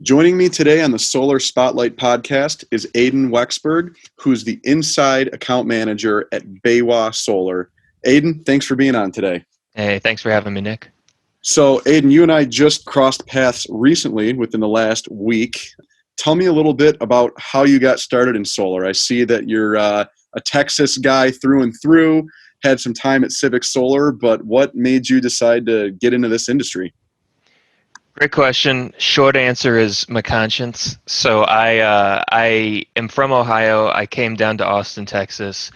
Joining me today on the Solar Spotlight podcast is Aden Wexberg, who's the inside account manager at BayWa Solar. Aden, thanks for being on today. Hey, thanks for having me, Nick. So, Aden, you and I just crossed paths recently within the last week. Tell me a little bit about how you got started in solar. I see that you're a Texas guy through and through, had some time at Civic Solar, but what made you decide to get into this industry? Great question. Short answer is my conscience. So I am from Ohio. I came down to Austin, Texas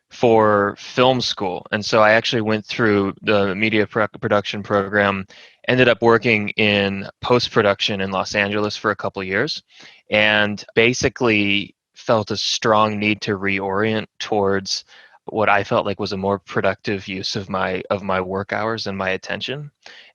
for film school. And so I actually went through the media production program, ended up working in post-production in Los Angeles for a couple of years, and basically felt a strong need to reorient towards what I felt like was a more productive use of my work hours and my attention.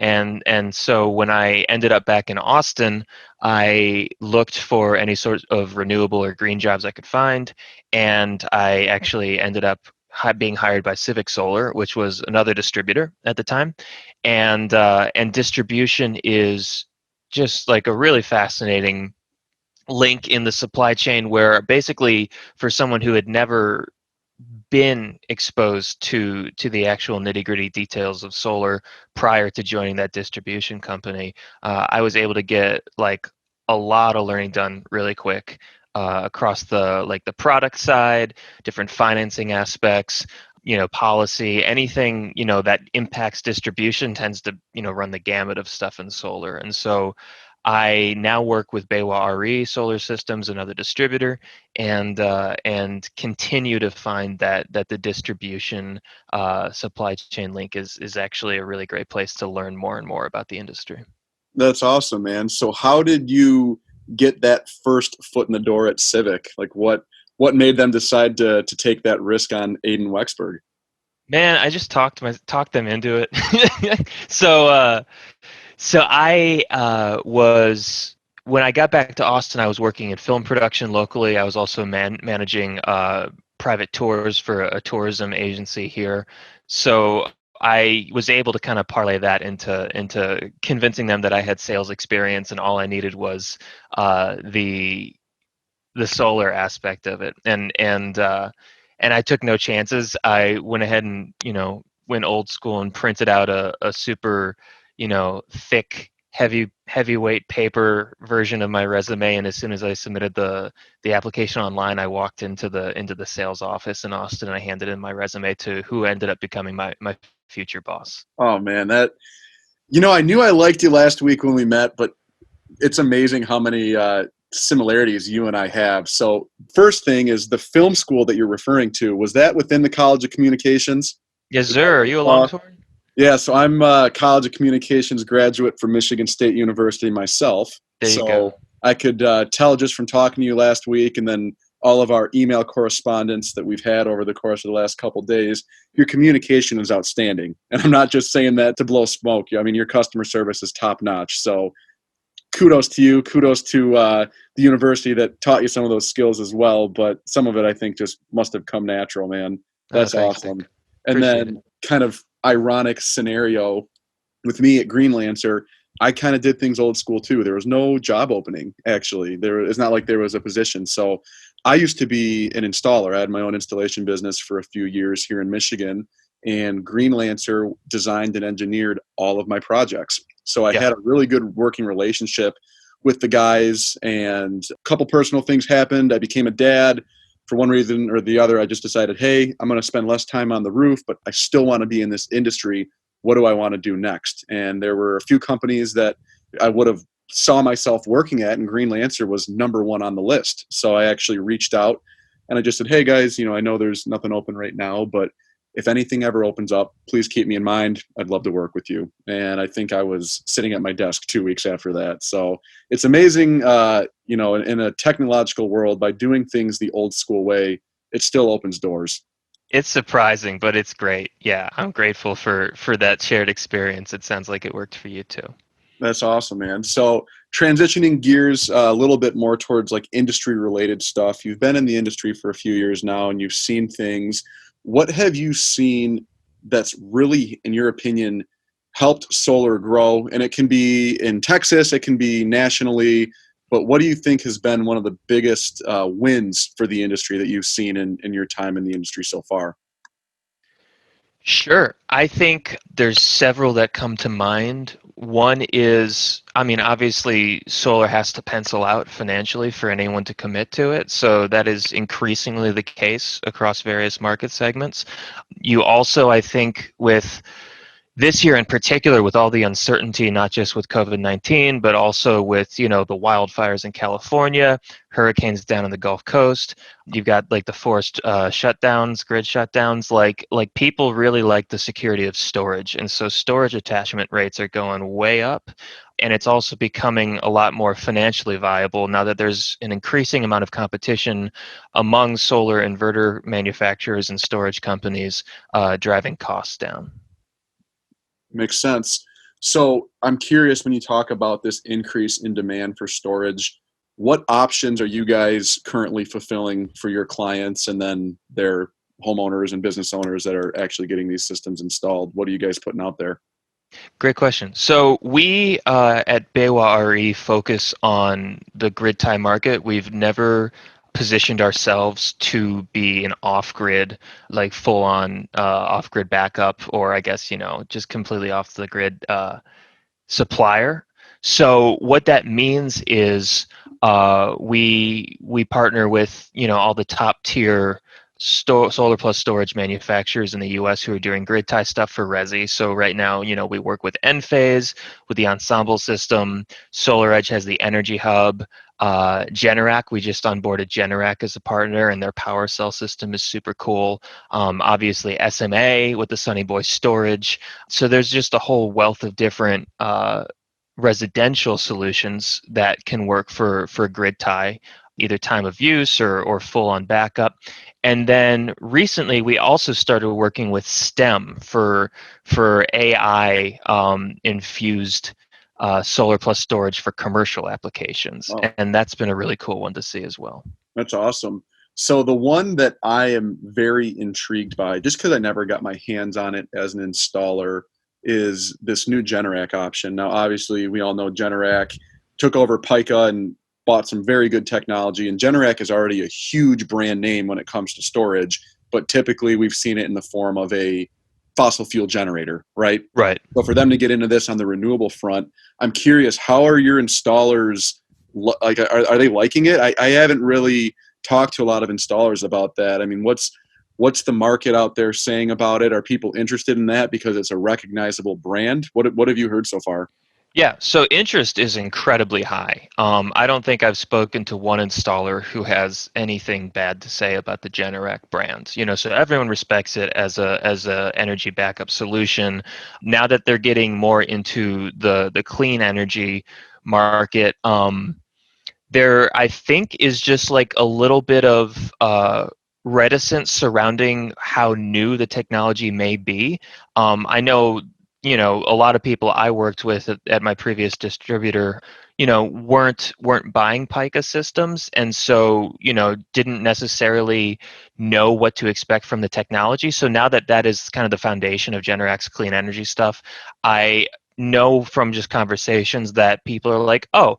And so when I ended up back in Austin, I looked for any sort of renewable or green jobs I could find, and I actually ended up being hired by Civic Solar, which was another distributor at the time. And distribution is just like a really fascinating link in the supply chain, where basically for someone who had never been exposed to the actual nitty-gritty details of solar prior to joining that distribution company, I was able to get like a lot of learning done really quick across the product side, different financing aspects, policy, anything that impacts distribution tends to run the gamut of stuff in solar. And so I now work with BayWa R.E Solar Systems, another distributor, and continue to find that the distribution supply chain link is actually a really great place to learn more and more about the industry. That's awesome, man. So how did you get that first foot in the door at Civic? Like what made them decide to take that risk on Aden Wexberg? Man, I just talked them into it. So I was, when I got back to Austin, I was working in film production locally. I was also managing private tours for a tourism agency here. So I was able to kind of parlay that into convincing them that I had sales experience, and all I needed was the solar aspect of it. And I took no chances. I went ahead and went old school and printed out a super thick, heavyweight paper version of my resume. And as soon as I submitted the application online, I walked into the sales office in Austin, and I handed in my resume to who ended up becoming my future boss. Oh man, I knew I liked you last week when we met, but it's amazing how many similarities you and I have. So first thing is the film school that you're referring to, was that within the College of Communications? Yes, sir. Are you a Longhorn? Yeah, so I'm a College of Communications graduate from Michigan State University myself. There you go. I could tell just from talking to you last week and then all of our email correspondence that we've had over the course of the last couple of days, your communication is outstanding. And I'm not just saying that to blow smoke. I mean, your customer service is top notch. So kudos to you. Kudos to the university that taught you some of those skills as well. But some of it, I think, just must have come natural, man. That's awesome. And then kind of ironic scenario with me at GreenLancer, I kind of did things old school too. There was no job opening, actually. It's not like there was a position. So I used to be an installer. I had my own installation business for a few years here in Michigan, and GreenLancer designed and engineered all of my projects. So I had a really good working relationship with the guys, and a couple personal things happened. I became a dad. For one reason or the other, I just decided, hey, I'm going to spend less time on the roof, but I still want to be in this industry. What do I want to do next? And there were a few companies that I would have saw myself working at, and GreenLancer was number one on the list. So I actually reached out and I just said, hey guys, I know there's nothing open right now, but if anything ever opens up, please keep me in mind. I'd love to work with you. And I think I was sitting at my desk 2 weeks after that. So it's amazing, in a technological world, by doing things the old school way, it still opens doors. It's surprising, but it's great. Yeah, I'm grateful for that shared experience. It sounds like it worked for you too. That's awesome, man. So transitioning gears a little bit more towards like industry related stuff. You've been in the industry for a few years now and you've seen things. What have you seen that's really, in your opinion, helped solar grow? And it can be in Texas, it can be nationally. but what do you think has been one of the biggest wins for the industry that you've seen in your time in the industry so far? Sure. I think there's several that come to mind. One is, I mean, obviously, solar has to pencil out financially for anyone to commit to it. So that is increasingly the case across various market segments. You also, I think, with this year in particular, with all the uncertainty, not just with COVID-19, but also with, the wildfires in California, hurricanes down on the Gulf Coast, you've got like the forced shutdowns, grid shutdowns, like people really like the security of storage. And so storage attachment rates are going way up. And it's also becoming a lot more financially viable now that there's an increasing amount of competition among solar inverter manufacturers and storage companies, driving costs down. Makes sense. So I'm curious, when you talk about this increase in demand for storage, what options are you guys currently fulfilling for your clients and then their homeowners and business owners that are actually getting these systems installed? What are you guys putting out there? Great question. So we at BayWa R.E focus on the grid tie market. We've never positioned ourselves to be an off-grid, like full-on off-grid backup, or I guess, just completely off the grid supplier. So what that means is we partner with all the top tier solar plus storage manufacturers in the U.S. who are doing grid tie stuff for resi. So right now, we work with Enphase with the Ensemble system. SolarEdge has the Energy Hub. Generac, we just onboarded Generac as a partner, and their power cell system is super cool. Obviously, SMA with the Sunny Boy storage. So there's just a whole wealth of different residential solutions that can work for grid tie, either time of use or full on backup. And then recently, we also started working with STEM for AI infused solar plus storage for commercial applications, Oh, and that's been a really cool one to see as well. that's awesome. So the one that I am very intrigued by, just because I never got my hands on it as an installer, is this new Generac option. Now, obviously, we all know Generac took over Pika and bought some very good technology, and Generac is already a huge brand name when it comes to storage, but typically we've seen it in the form of a fossil fuel generator, right? Right. So for them to get into this on the renewable front, I'm curious, how are your installers, like, are they liking it? I haven't really talked to a lot of installers about that. I mean, what's the market out there saying about it? Are people interested in that because it's a recognizable brand? What have you heard so far? Yeah, so interest is incredibly high. I don't think I've spoken to one installer who has anything bad to say about the Generac brand. So everyone respects it as a energy backup solution. Now that they're getting more into the clean energy market, there I think is just like a little bit of reticence surrounding how new the technology may be. I know, a lot of people I worked with at my previous distributor, weren't buying Pika systems, and so didn't necessarily know what to expect from the technology. So now that is kind of the foundation of Generac's clean energy stuff, I know from just conversations that people are like, oh,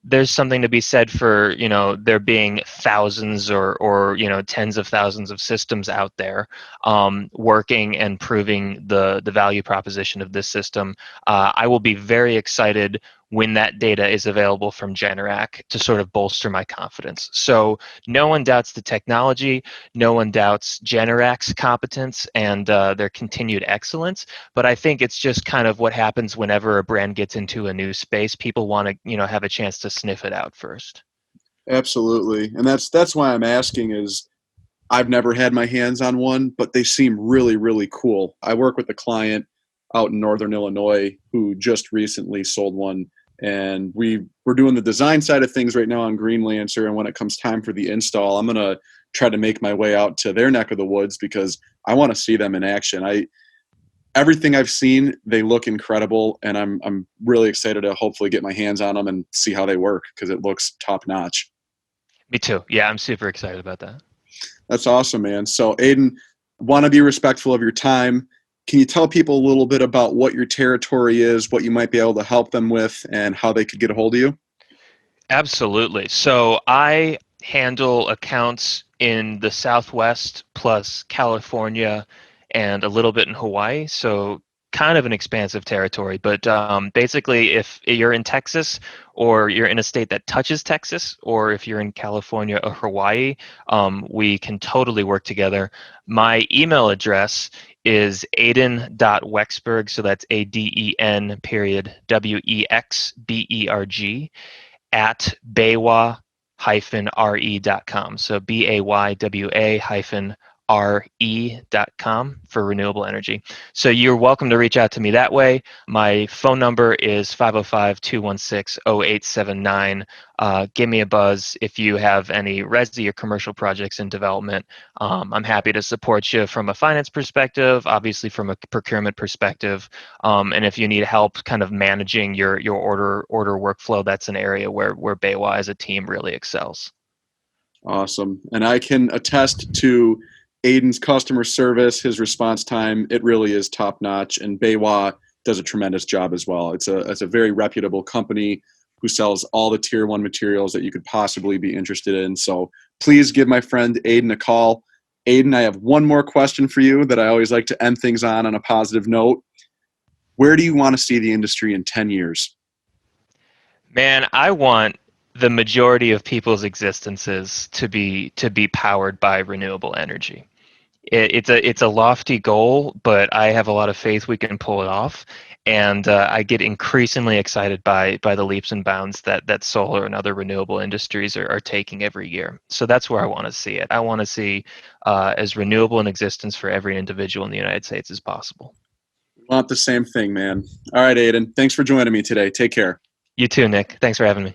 there's something to be said for, there being thousands or tens of thousands of systems out there working and proving the value proposition of this system. I will be very excited when that data is available from Generac to sort of bolster my confidence. So no one doubts the technology, no one doubts Generac's competence and their continued excellence, but I think it's just kind of what happens whenever a brand gets into a new space. People want to, have a chance to sniff it out first. Absolutely. And that's why I'm asking is I've never had my hands on one, but they seem really, really cool. I work with a client out in Northern Illinois who just recently sold one, and we're doing the design side of things right now on GreenLancer, and when it comes time for the install, I'm going to try to make my way out to their neck of the woods because I want to see them in action. Everything I've seen, they look incredible, and I'm really excited to hopefully get my hands on them and see how they work because it looks top notch. Me too. Yeah, I'm super excited about that. That's awesome, man. So, Aden, want to be respectful of your time. Can you tell people a little bit about what your territory is, what you might be able to help them with, and how they could get a hold of you? Absolutely. So I handle accounts in the Southwest plus California and a little bit in Hawaii. So kind of an expansive territory. But basically, if you're in Texas or you're in a state that touches Texas, or if you're in California or Hawaii, we can totally work together. My email address is aden.wexberg. So that's ADEN period WEXBERG at BayWa-RE.com. So BayWa-RE.com for renewable energy. So you're welcome to reach out to me that way. My phone number is 505-216-0879. Give me a buzz if you have any resi or commercial projects in development. I'm happy to support you from a finance perspective, obviously from a procurement perspective. And if you need help kind of managing your order workflow, that's an area where BayWa as a team really excels. Awesome. And I can attest to Aden's customer service, his response time. It really is top notch. And BayWa does a tremendous job as well. It's a very reputable company who sells all the tier one materials that you could possibly be interested in. So please give my friend Aden a call. Aden, I have one more question for you that I always like to end things on a positive note. Where do you want to see the industry in 10 years? Man, I want the majority of people's existences to be powered by renewable energy. It's a lofty goal, but I have a lot of faith we can pull it off. And I get increasingly excited by the leaps and bounds that solar and other renewable industries are taking every year. So that's where I want to see it. I want to see as renewable an existence for every individual in the United States as possible. We want the same thing, man. All right, Aden. Thanks for joining me today. Take care. You too, Nick. Thanks for having me.